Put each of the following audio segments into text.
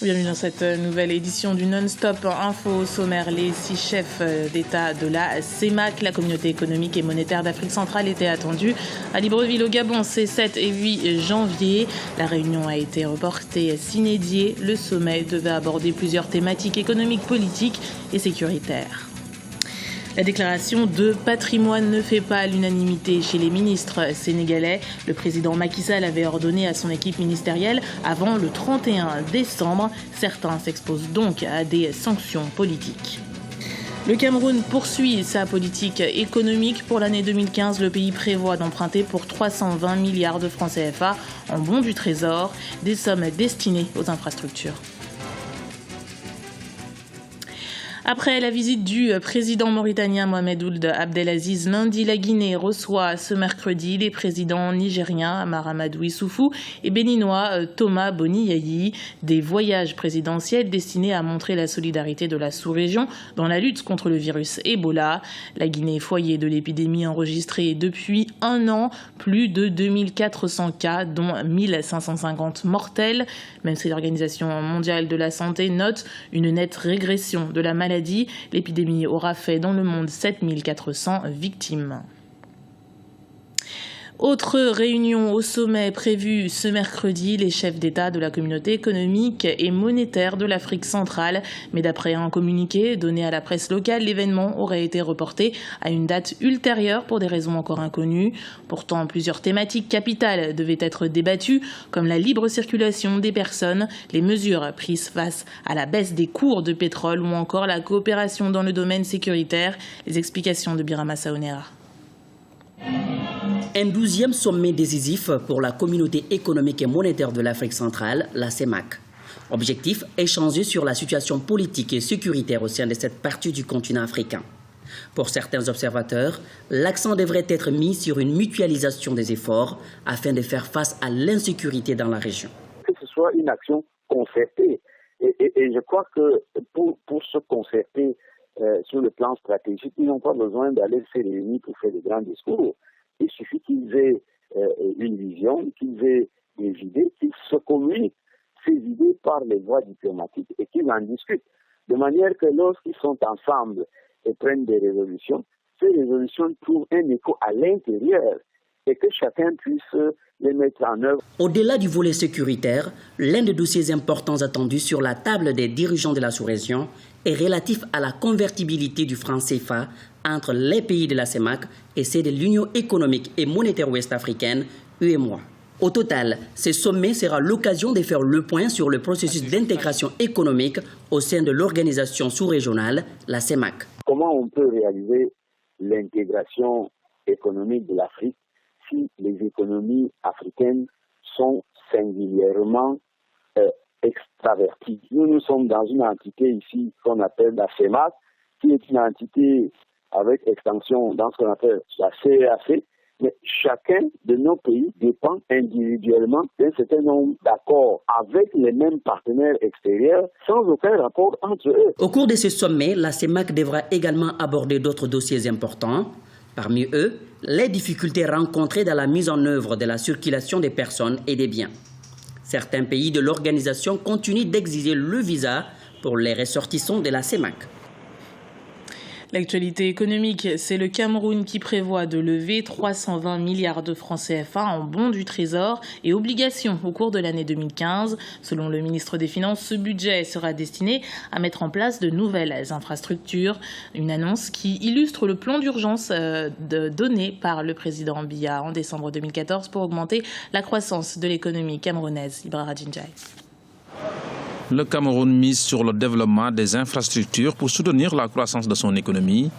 Bienvenue dans cette nouvelle édition du Non-Stop Info. Au sommaire, les 6 chefs d'État de la CEMAC, la communauté économique et monétaire d'Afrique centrale, étaient attendus à Libreville au Gabon ces 7 et 8 janvier. La réunion a été reportée sine die. Le sommet devait aborder plusieurs thématiques économiques, politiques et sécuritaires. La déclaration de patrimoine ne fait pas l'unanimité chez les ministres sénégalais. Le président Macky Sall avait ordonné à son équipe ministérielle avant le 31 décembre. Certains s'exposent donc à des sanctions politiques. Le Cameroun poursuit sa politique économique. Pour l'année 2015, le pays prévoit d'emprunter pour 320 milliards de francs CFA en bons du Trésor, des sommes destinées aux infrastructures. Après la visite du président mauritanien Mohamed Ould Abdelaziz lundi, la Guinée reçoit ce mercredi les présidents nigériens Mahamadou Issoufou et béninois Thomas Boni Yayi. Des voyages présidentiels destinés à montrer la solidarité de la sous-région dans la lutte contre le virus Ebola. La Guinée, foyer de l'épidémie enregistrée depuis un an, plus de 2400 cas, dont 1550 mortels. Même si l'Organisation mondiale de la santé note une nette régression de la maladie, l'épidémie aura fait dans le monde 7400 victimes. Autre réunion au sommet prévue ce mercredi, les chefs d'État de la communauté économique et monétaire de l'Afrique centrale. Mais d'après un communiqué donné à la presse locale, l'événement aurait été reporté à une date ultérieure pour des raisons encore inconnues. Pourtant, plusieurs thématiques capitales devaient être débattues, comme la libre circulation des personnes, les mesures prises face à la baisse des cours de pétrole ou encore la coopération dans le domaine sécuritaire. Les explications de Birama Saonera. Un 12e sommet décisif pour la communauté économique et monétaire de l'Afrique centrale, la CEMAC. Objectif, échanger sur la situation politique et sécuritaire au sein de cette partie du continent africain. Pour certains observateurs, l'accent devrait être mis sur une mutualisation des efforts afin de faire face à l'insécurité dans la région. Que ce soit une action concertée. Et je crois que pour se concerter sur le plan stratégique, ils n'ont pas besoin d'aller se réunir pour faire de grands discours. Il suffit qu'ils aient une vision, qu'ils aient des idées, qu'ils se communiquent ces idées par les voies diplomatiques et qu'ils en discutent. De manière que lorsqu'ils sont ensemble et prennent des résolutions, ces résolutions trouvent un écho à l'intérieur et que chacun puisse les mettre en œuvre. Au-delà du volet sécuritaire, l'un des dossiers importants attendus sur la table des dirigeants de la sous-région est relatif à la convertibilité du franc CFA entre les pays de la CEMAC et ceux de l'Union économique et monétaire ouest-africaine, UEMOA. Au total, ce sommet sera l'occasion de faire le point sur le processus d'intégration économique au sein de l'organisation sous-régionale, la CEMAC. Comment on peut réaliser l'intégration économique de l'Afrique si les économies africaines sont singulièrement extraverties? Nous sommes dans une entité ici qu'on appelle la CEMAC, qui est une entité avec extension dans ce qu'on appelle la CEAC, mais chacun de nos pays dépend individuellement d'un certain nombre d'accords avec les mêmes partenaires extérieurs sans aucun rapport entre eux. Au cours de ce sommet, la CEMAC devra également aborder d'autres dossiers importants. Parmi eux, les difficultés rencontrées dans la mise en œuvre de la circulation des personnes et des biens. Certains pays de l'organisation continuent d'exiger le visa pour les ressortissants de la CEMAC. L'actualité économique, c'est le Cameroun qui prévoit de lever 320 milliards de francs CFA en bons du Trésor et obligations au cours de l'année 2015. Selon le ministre des Finances, ce budget sera destiné à mettre en place de nouvelles infrastructures. Une annonce qui illustre le plan d'urgence donné par le président Biya en décembre 2014 pour augmenter la croissance de l'économie camerounaise. Ibra Djindjaï. Le Cameroun mise sur le développement des infrastructures pour soutenir la croissance de son économie.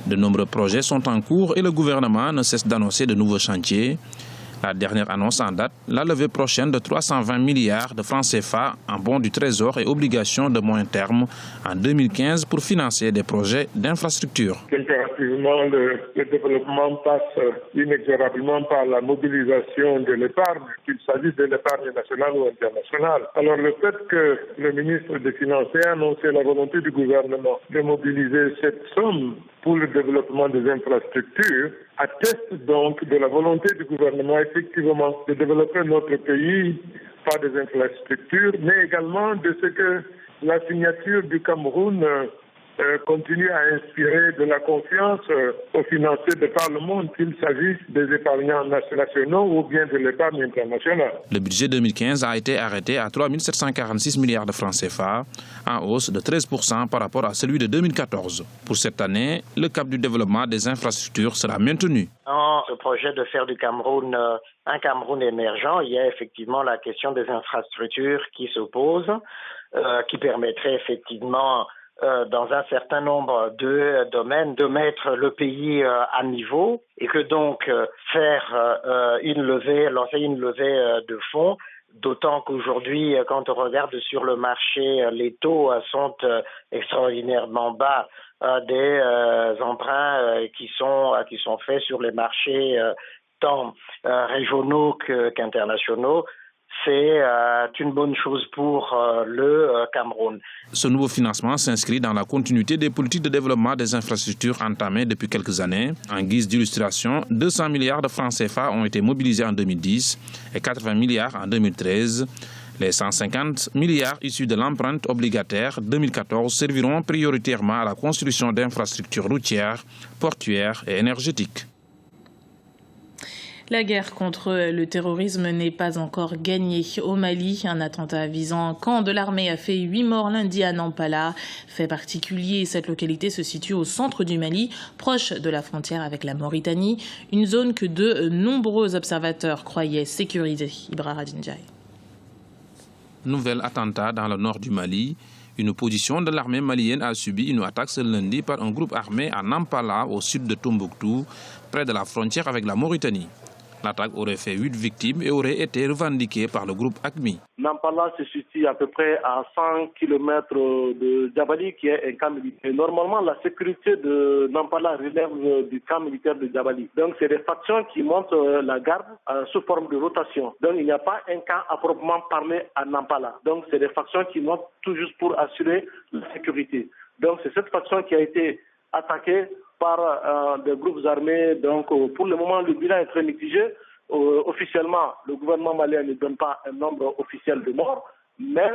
De nombreux projets sont en cours et le gouvernement ne cesse d'annoncer de nouveaux chantiers. La dernière annonce en date, la levée prochaine de 320 milliards de francs CFA en bons du Trésor et obligations de moyen terme en 2015 pour financer des projets d'infrastructure. Impérativement, le développement passe inexorablement par la mobilisation de l'épargne, qu'il s'agisse de l'épargne nationale ou internationale. Alors le fait que le ministre des Finances ait annoncé la volonté du gouvernement de mobiliser cette somme pour le développement des infrastructures atteste donc de la volonté du gouvernement effectivement de développer notre pays par des infrastructures, mais également de ce que la signature du Cameroun continue à inspirer de la confiance aux financiers de par le monde, qu'il s'agisse des épargnants nationaux ou bien de l'épargne internationale. Le budget 2015 a été arrêté à 3 746 milliards de francs CFA, en hausse de 13% par rapport à celui de 2014. Pour cette année, le cap du développement des infrastructures sera maintenu. Dans ce projet de faire du Cameroun un Cameroun émergent, il y a effectivement la question des infrastructures qui se pose, qui permettrait effectivement dans un certain nombre de domaines, de mettre le pays à niveau et que donc lancer une levée de fonds, d'autant qu'aujourd'hui, quand on regarde sur le marché, les taux sont extraordinairement bas des emprunts qui sont faits sur les marchés tant régionaux qu'internationaux. C'est une bonne chose pour le Cameroun. Ce nouveau financement s'inscrit dans la continuité des politiques de développement des infrastructures entamées depuis quelques années. En guise d'illustration, 200 milliards de francs CFA ont été mobilisés en 2010 et 80 milliards en 2013. Les 150 milliards issus de l'empreinte obligataire 2014 serviront prioritairement à la construction d'infrastructures routières, portuaires et énergétiques. La guerre contre le terrorisme n'est pas encore gagnée. Au Mali, un attentat visant un camp de l'armée a fait 8 morts lundi à Nampala. Fait particulier, cette localité se situe au centre du Mali, proche de la frontière avec la Mauritanie, une zone que de nombreux observateurs croyaient sécurisée. Ibra Radinjaï. Nouvel attentat dans le nord du Mali. Une position de l'armée malienne a subi une attaque ce lundi par un groupe armé à Nampala, au sud de Tombouctou, près de la frontière avec la Mauritanie. L'attaque aurait fait 8 victimes et aurait été revendiquée par le groupe AQMI. Nampala se situe à peu près à 100 km de Djabali, qui est un camp militaire. Et normalement, la sécurité de Nampala relève du camp militaire de Djabali. Donc, c'est des factions qui montent la garde sous forme de rotation. Donc, il n'y a pas un camp à proprement parler à Nampala. Donc, c'est des factions qui montent tout juste pour assurer la sécurité. Donc, c'est cette faction qui a été attaquée par des groupes armés. Donc, pour le moment, le bilan est très mitigé. Officiellement, le gouvernement malien ne donne pas un nombre officiel de morts, mais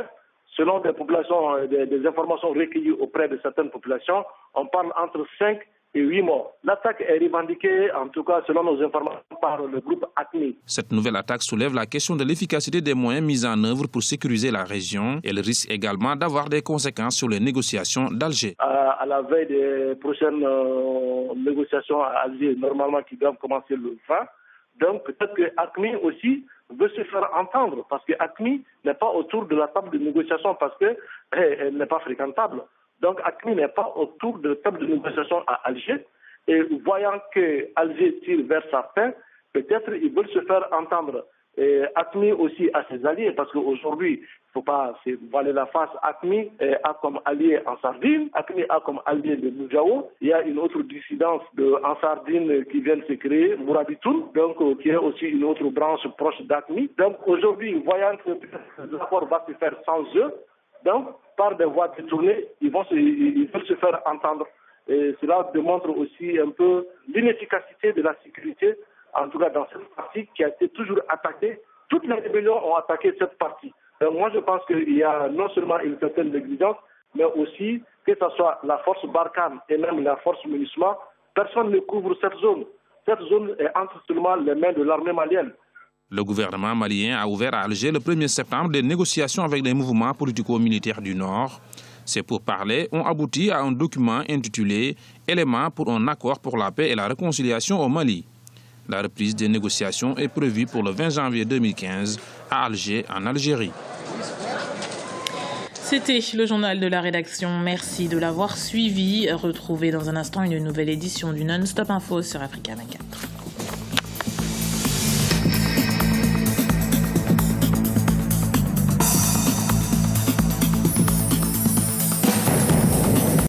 selon des informations recueillies auprès de certaines populations, on parle entre 5 et 8 morts. L'attaque est revendiquée, en tout cas selon nos informations, par le groupe AQMI. Cette nouvelle attaque soulève la question de l'efficacité des moyens mis en œuvre pour sécuriser la région. Elle risque également d'avoir des conséquences sur les négociations d'Alger. À la veille des prochaines négociations à Alger, normalement qui doivent commencer le 20, donc peut-être que AQMI aussi veut se faire entendre, parce que AQMI n'est pas autour de la table de négociation parce qu'elle n'est pas fréquentable. Donc AQMI n'est pas autour de la table de négociation à Alger. Et voyant que Alger tire vers sa fin, peut-être ils veulent se faire entendre. Et AQMI aussi a ses alliés, parce qu'aujourd'hui, il ne faut pas se voiler la face. AQMI a comme allié Ansardine, AQMI a comme allié le Moudjaou. Il y a une autre dissidence de Ansardine qui vient de se créer, Mourabitoun, donc qui est aussi une autre branche proche d'AQMI. Donc aujourd'hui, voyant que l'accord va se faire sans eux, donc par des voies détournées, ils veulent se faire entendre. Et cela démontre aussi un peu l'inefficacité de la sécurité, en tout cas dans cette partie qui a été toujours attaquée. Toutes les rébellions ont attaqué cette partie. Donc moi je pense qu'il y a non seulement une certaine négligence, mais aussi que ce soit la force Barkhane et même la force MINUSMA, personne ne couvre cette zone. Cette zone est entre seulement les mains de l'armée malienne. Le gouvernement malien a ouvert à Alger le 1er septembre des négociations avec les mouvements politico-militaires du Nord. Ces pourparlers ont abouti à un document intitulé « Éléments pour un accord pour la paix et la réconciliation au Mali ». La reprise des négociations est prévue pour le 20 janvier 2015 à Alger, en Algérie. C'était le journal de la rédaction. Merci de l'avoir suivi. Retrouvez dans un instant une nouvelle édition du Non-Stop Info sur Africa 24.